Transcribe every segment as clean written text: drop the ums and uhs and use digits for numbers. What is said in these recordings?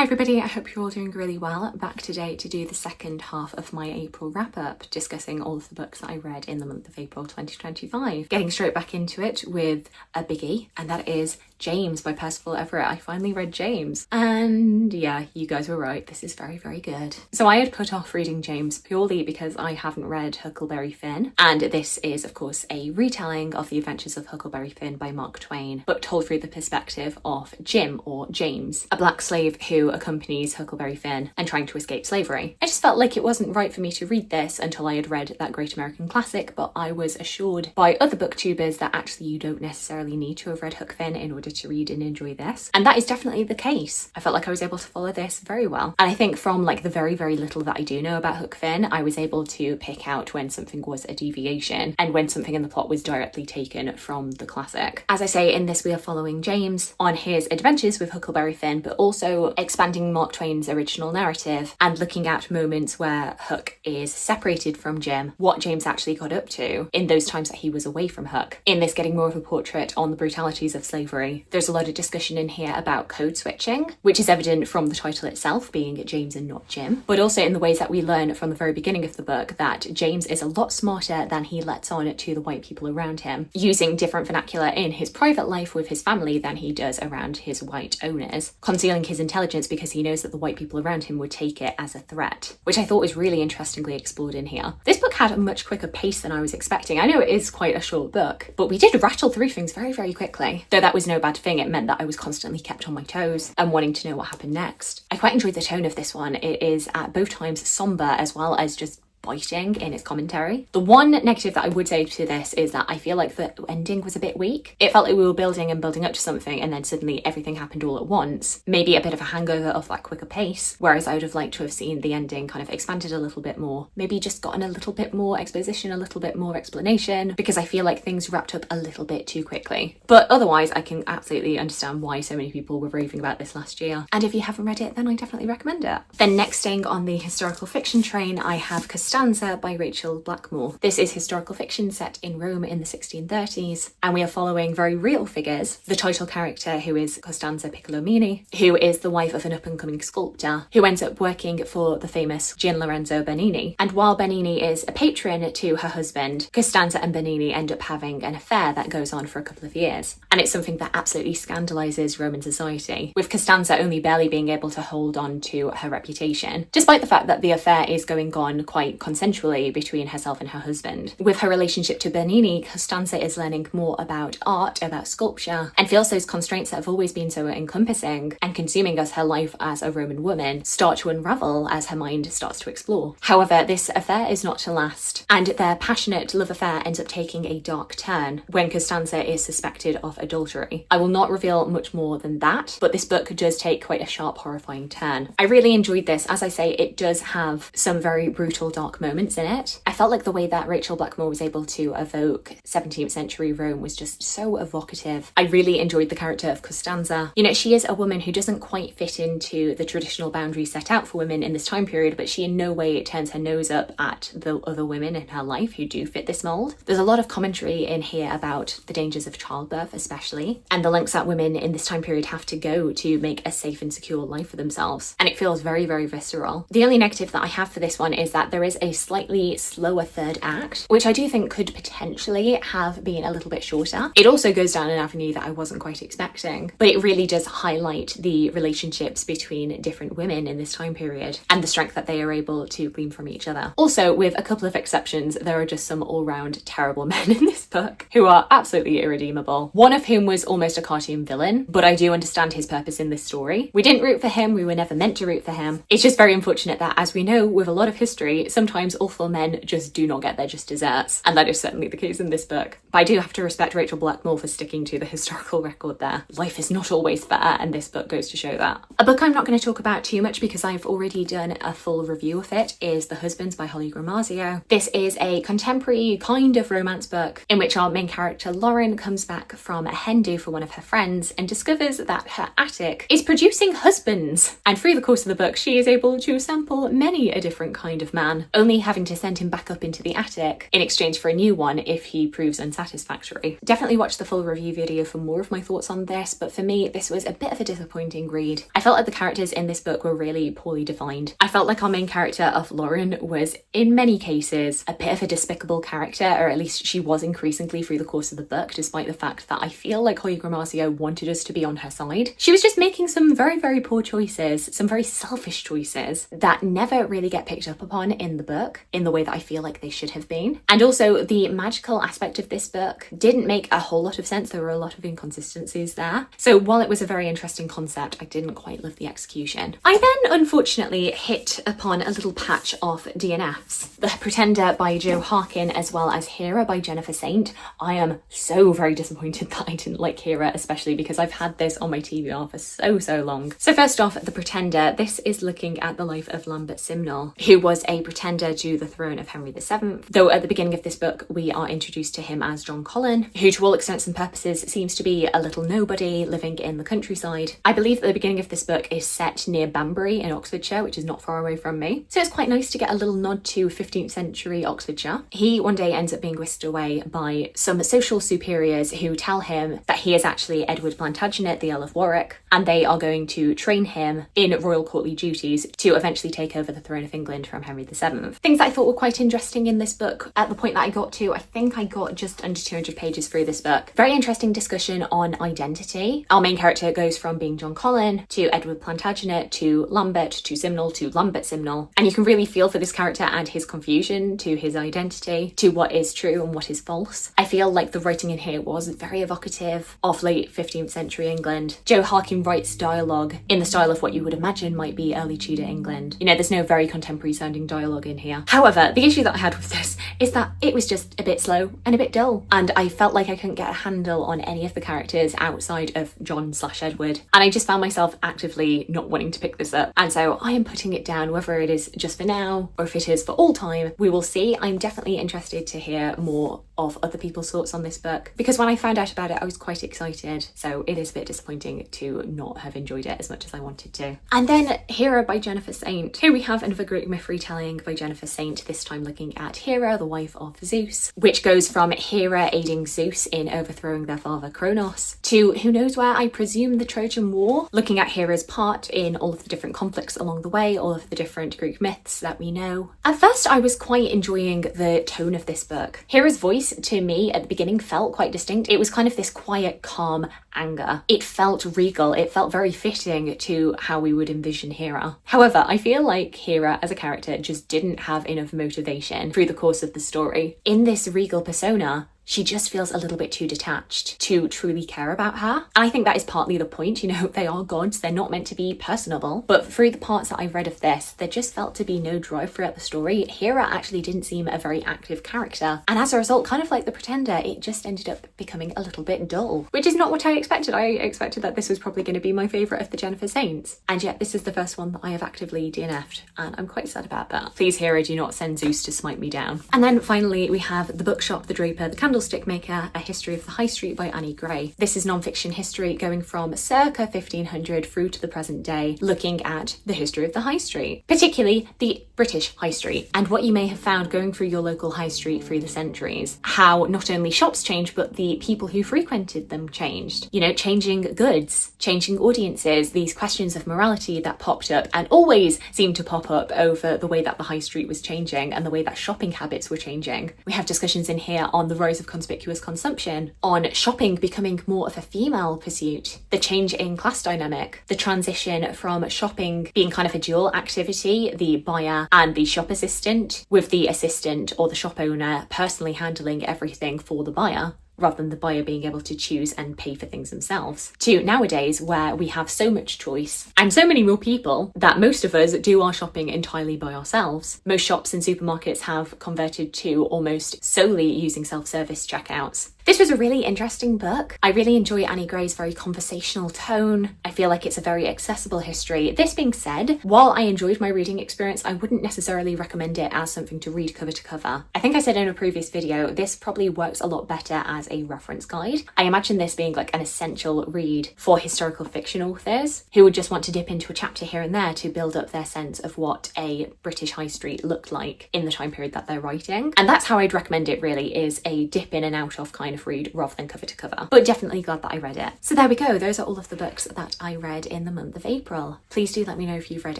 Hi everybody, I hope you're all doing really well. Back today to do the second half of my April wrap-up, discussing all of the books that I read in the month of April 2025. Getting straight back into it with a biggie, and that is James by Percival Everett. I finally read James, and yeah, you guys were right, this is very, very good. So I had put off reading James purely because I haven't read Huckleberry Finn, and this is of course a retelling of the adventures of Huckleberry Finn by Mark Twain, but told through the perspective of Jim, or James, a black slave who accompanies Huckleberry Finn and trying to escape slavery. I just felt like it wasn't right for me to read this until I had read that great American classic, but I was assured by other booktubers that actually you don't necessarily need to have read Huck Finn in order to read and enjoy this, and that is definitely the case. I felt like I was able to follow this very well, and I think from like the very, very little that I do know about Huck Finn, I was able to pick out when something was a deviation and when something in the plot was directly taken from the classic. As I say, in this we are following James on his adventures with Huckleberry Finn, but also expanding Mark Twain's original narrative and looking at moments where Huck is separated from Jim, what James actually got up to in those times that he was away from Huck. In this, getting more of a portrait on the brutalities of slavery. There's a lot of discussion in here about code switching, which is evident from the title itself being James and not Jim, but also in the ways that we learn from the very beginning of the book that James is a lot smarter than he lets on to the white people around him, using different vernacular in his private life with his family than he does around his white owners, concealing his intelligence because he knows that the white people around him would take it as a threat, which I thought was really interestingly explored in here. This book had a much quicker pace than I was expecting. I know it is quite a short book, but we did rattle through things very, very quickly. Though that was no bad thing, it meant that I was constantly kept on my toes and wanting to know what happened next. I quite enjoyed the tone of this one. It is at both times somber as well as just biting in its commentary. The one negative that I would say to this is that I feel like the ending was a bit weak. It felt like we were building and building up to something and then suddenly everything happened all at once. Maybe a bit of a hangover of that quicker pace, whereas I would have liked to have seen the ending kind of expanded a little bit more. Maybe just gotten a little bit more exposition, a little bit more explanation, because I feel like things wrapped up a little bit too quickly. But otherwise, I can absolutely understand why so many people were raving about this last year. And if you haven't read it, then I definitely recommend it. Then next, staying on the historical fiction train, I have Costanza by Rachel Blackmore. This is historical fiction set in Rome in the 1630s, and we are following very real figures. The title character, who is Costanza Piccolomini, who is the wife of an up-and-coming sculptor, who ends up working for the famous Gian Lorenzo Bernini. And while Bernini is a patron to her husband, Costanza and Bernini end up having an affair that goes on for a couple of years. And it's something that absolutely scandalizes Roman society, with Costanza only barely being able to hold on to her reputation, despite the fact that the affair is going on quite consensually between herself and her husband. With her relationship to Bernini, Costanza is learning more about art, about sculpture, and feels those constraints that have always been so encompassing and consuming as her life as a Roman woman start to unravel as her mind starts to explore. However, this affair is not to last, and their passionate love affair ends up taking a dark turn when Costanza is suspected of adultery. I will not reveal much more than that, but this book does take quite a sharp, horrifying turn. I really enjoyed this. As I say, it does have some very brutal, dark moments in it. I felt like the way that Rachel Blackmore was able to evoke 17th century Rome was just so evocative. I really enjoyed the character of Costanza. You know, she is a woman who doesn't quite fit into the traditional boundaries set out for women in this time period, but she in no way turns her nose up at the other women in her life who do fit this mold. There's a lot of commentary in here about the dangers of childbirth especially, and the lengths that women in this time period have to go to make a safe and secure life for themselves, and it feels very, very visceral. The only negative that I have for this one is that there is a slightly slower third act, which I do think could potentially have been a little bit shorter. It also goes down an avenue that I wasn't quite expecting, but it really does highlight the relationships between different women in this time period and the strength that they are able to glean from each other. Also, with a couple of exceptions, there are just some all-round terrible men in this book who are absolutely irredeemable. One of whom was almost a cartoon villain, but I do understand his purpose in this story. We didn't root for him, we were never meant to root for him. It's just very unfortunate that, as we know with a lot of history, sometimes awful men just do not get their just desserts, and that is certainly the case in this book. But I do have to respect Rachel Blackmore for sticking to the historical record there. Life is not always fair, and this book goes to show that. A book I'm not going to talk about too much because I've already done a full review of it is The Husbands by Holly Gramazio. This is a contemporary kind of romance book in which our main character Lauren comes back from a hen do for one of her friends and discovers that her attic is producing husbands, and through the course of the book she is able to sample many a different kind of man, only having to send him back up into the attic in exchange for a new one if he proves unsatisfactory. Definitely watch the full review video for more of my thoughts on this, but for me this was a bit of a disappointing read. I felt like the characters in this book were really poorly defined. I felt like our main character of Lauren was in many cases a bit of a despicable character, or at least she was increasingly through the course of the book, despite the fact that I feel like Gramazio wanted us to be on her side. She was just making some very poor choices, some very selfish choices that never really get picked up upon in the book in the way that I feel like they should have been. And also the magical aspect of this book didn't make a whole lot of sense. There were a lot of inconsistencies there. So while it was a very interesting concept, I didn't quite love the execution. I then unfortunately hit upon a little patch of DNFs. The Pretender by Jo Harkin as well as Hera by Jennifer Saint. I am so very disappointed that I didn't like Hera, especially because I've had this on my TBR for so long. So first off, The Pretender. This is looking at the life of Lambert Simnel, who was a pretender to the throne of Henry VII, though at the beginning of this book we are introduced to him as John Colin, who to all extents and purposes seems to be a little nobody living in the countryside. I believe that the beginning of this book is set near Banbury in Oxfordshire, which is not far away from me, so it's quite nice to get a little nod to 15th century Oxfordshire. He one day ends up being whisked away by some social superiors who tell him that he is actually Edward Plantagenet, the Earl of Warwick, and they are going to train him in royal courtly duties to eventually take over the throne of England from Henry VII. Things that I thought were quite interesting in this book, at the point that I got to, I think I got just under 200 pages through this book. Very interesting discussion on identity. Our main character goes from being John Colin to Edward Plantagenet to Lambert to Simnel to Lambert Simnel, and you can really feel for this character and his confusion to his identity, to what is true and what is false. I feel like the writing in here was very evocative of late 15th century England. Jo Harkin writes dialogue in the style of what you would imagine might be early Tudor England. You know, there's no very contemporary sounding dialogue in here. However, the issue that I had with this is that it was just a bit slow and a bit dull, and I felt like I couldn't get a handle on any of the characters outside of John/Edward, and I just found myself actively not wanting to pick this up, and so I am putting it down. Whether it is just for now or if it is for all time, we will see. I'm definitely interested to hear more of other people's thoughts on this book, because when I found out about it I was quite excited, so it is a bit disappointing to not have enjoyed it as much as I wanted to. And then Hera by Jennifer Saint. Here we have another Greek myth retelling by Jennifer Saint, this time looking at Hera, the wife of Zeus, which goes from Hera aiding Zeus in overthrowing their father Kronos to who knows where, I presume the Trojan War, looking at Hera's part in all of the different conflicts along the way, all of the different Greek myths that we know. At first I was quite enjoying the tone of this book. Hera's voice to me at the beginning felt quite distinct. It was kind of this quiet, calm anger. It felt regal. It felt very fitting to how we would envision Hera. However, I feel like Hera as a character just didn't have enough motivation through the course of the story. In this regal persona, she just feels a little bit too detached to truly care about her. And I think that is partly the point, you know, they are gods, they're not meant to be personable. But through the parts that I've read of this, there just felt to be no drive throughout the story. Hera actually didn't seem a very active character. And as a result, kind of like The Pretender, it just ended up becoming a little bit dull, which is not what I expected. I expected that this was probably going to be my favourite of the Jennifer Saints. And yet this is the first one that I have actively DNF'd, and I'm quite sad about that. Please, Hera, do not send Zeus to smite me down. And then finally we have The Bookshop, The Draper, The Candlestick Maker, A History of the High Street by Annie Gray. This is non-fiction history going from circa 1500 through to the present day, looking at the history of the high street, particularly the British high street, and what you may have found going through your local high street through the centuries. How not only shops changed, but the people who frequented them changed. You know, changing goods, changing audiences, these questions of morality that popped up and always seemed to pop up over the way that the high street was changing and the way that shopping habits were changing. We have discussions in here on the rise of conspicuous consumption, on shopping becoming more of a female pursuit, the change in class dynamic, the transition from shopping being kind of a dual activity, the buyer and the shop assistant, with the assistant or the shop owner personally handling everything for the buyer, rather than the buyer being able to choose and pay for things themselves, to nowadays where we have so much choice and so many more people that most of us do our shopping entirely by ourselves. Most shops and supermarkets have converted to almost solely using self-service checkouts. This was a really interesting book. I really enjoy Annie Gray's very conversational tone. I feel like it's a very accessible history. This being said, while I enjoyed my reading experience, I wouldn't necessarily recommend it as something to read cover to cover. I think I said in a previous video, this probably works a lot better as a reference guide. I imagine this being like an essential read for historical fiction authors who would just want to dip into a chapter here and there to build up their sense of what a British high street looked like in the time period that they're writing. And that's how I'd recommend it, really, is a dip in and out of kind of read rather than cover to cover. But definitely glad that I read it. So there we go, those are all of the books that I read in the month of April. Please do let me know if you've read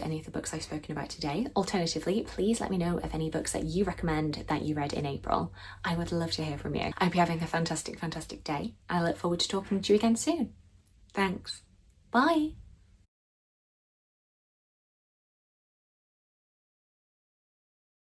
any of the books I've spoken about today. Alternatively, please let me know of any books that you recommend that you read in April. I would love to hear from you. I hope you're having a fantastic, fantastic day. I look forward to talking to you again soon. Thanks. Bye.